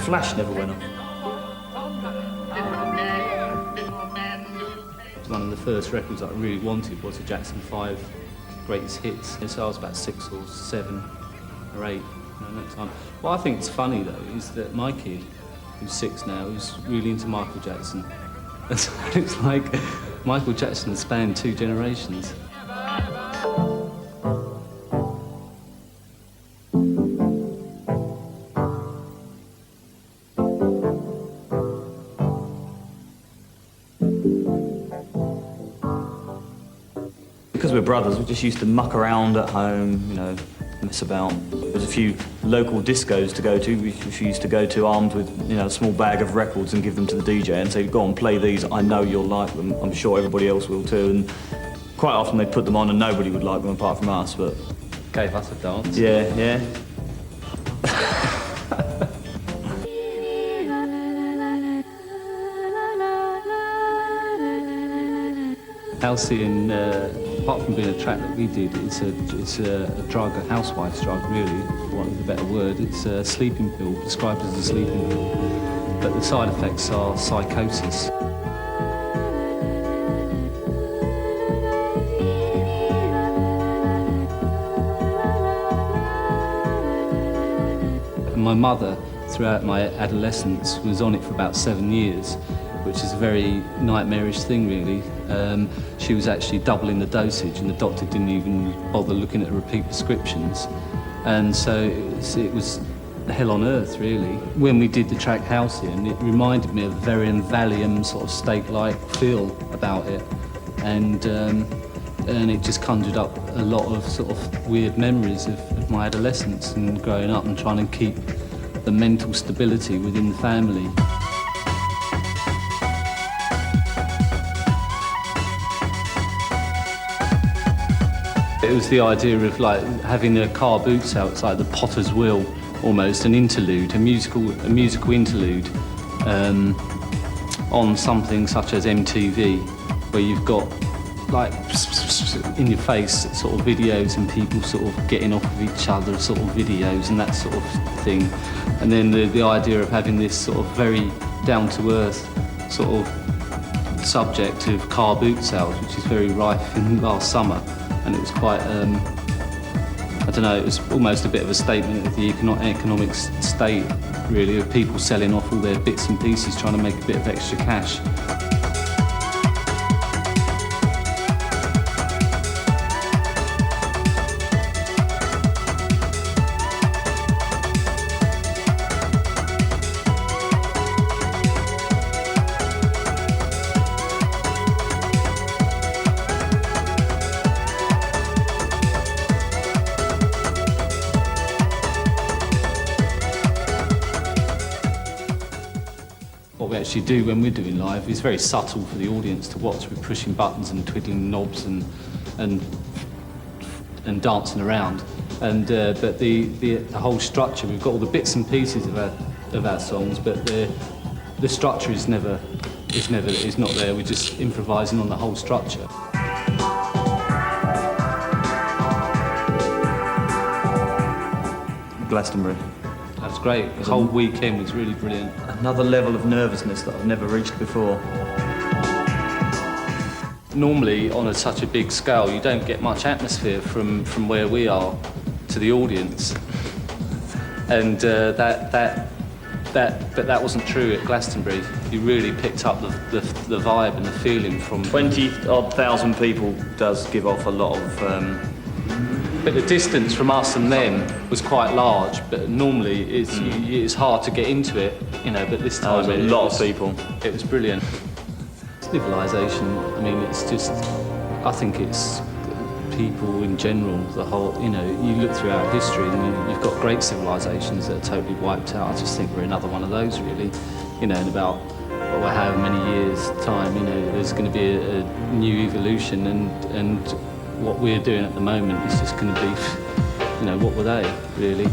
flash never went off. One of the first records that I really wanted was a Jackson 5 Greatest Hits. And so I was about 6 or 7 or 8 at that time. What I think is funny though is that my kid, who's 6 now, is really into Michael Jackson. And so it's like Michael Jackson spanned 2 generations. Because we're brothers, we just used to muck around at home, you know, mess about. There's a few local discos to go to. We used to go to armed with, you know, a small bag of records and give them to the DJ and say, go on, play these, I know you'll like them, I'm sure everybody else will too. And quite often they'd put them on and nobody would like them apart from us, but... Gave us a dance. Yeah, yeah. Halcyon, apart from being a track that we did, it's a drug, a housewife's drug really, for want of a better word. It's a sleeping pill, prescribed as a sleeping pill, but the side effects are psychosis. And my mother, throughout my adolescence, was on it for about 7 years, which is a very nightmarish thing, really. She was actually doubling the dosage, and the doctor didn't even bother looking at her repeat prescriptions. And so it was hell on earth, really. When we did the track Halcyon, it reminded me of the Verian Valium sort of state-like feel about it. And it just conjured up a lot of sort of weird memories of my adolescence and growing up and trying to keep the mental stability within the family. It was the idea of like having a car boots out, it's like the Potter's Wheel almost, an interlude, a musical interlude on something such as MTV, where you've got like in your face sort of videos and people sort of getting off of each other sort of videos and that sort of thing. And then the idea of having this sort of very down-to-earth sort of subject of car boot sales, which is very rife in last summer. And it was quite, I don't know, it was almost a bit of a statement of the economic state, really, of people selling off all their bits and pieces, trying to make a bit of extra cash. What we actually do when we're doing live is very subtle for the audience to watch. We're pushing buttons and twiddling knobs and dancing around. And but the whole structure, we've got all the bits and pieces of our songs, but the structure is not there. We're just improvising on the whole structure. Glastonbury. That was great. The whole weekend was really brilliant. Another level of nervousness that I've never reached before. Normally, on such a big scale, you don't get much atmosphere from where we are to the audience, and but that wasn't true at Glastonbury. You really picked up the vibe and the feeling from 20-odd thousand people does give off a lot of. But the distance from us and them was quite large. But normally it's hard to get into it, you know. But this time a lot of people. It was brilliant. Civilization. I mean, it's just. I think it's people in general. The whole, you know, you look throughout history and you've got great civilizations that are totally wiped out. I just think we're another one of those, really. You know, in about however many years' time, you know, there's going to be a new evolution and what we're doing at the moment is just going to be, you know, what were they, really?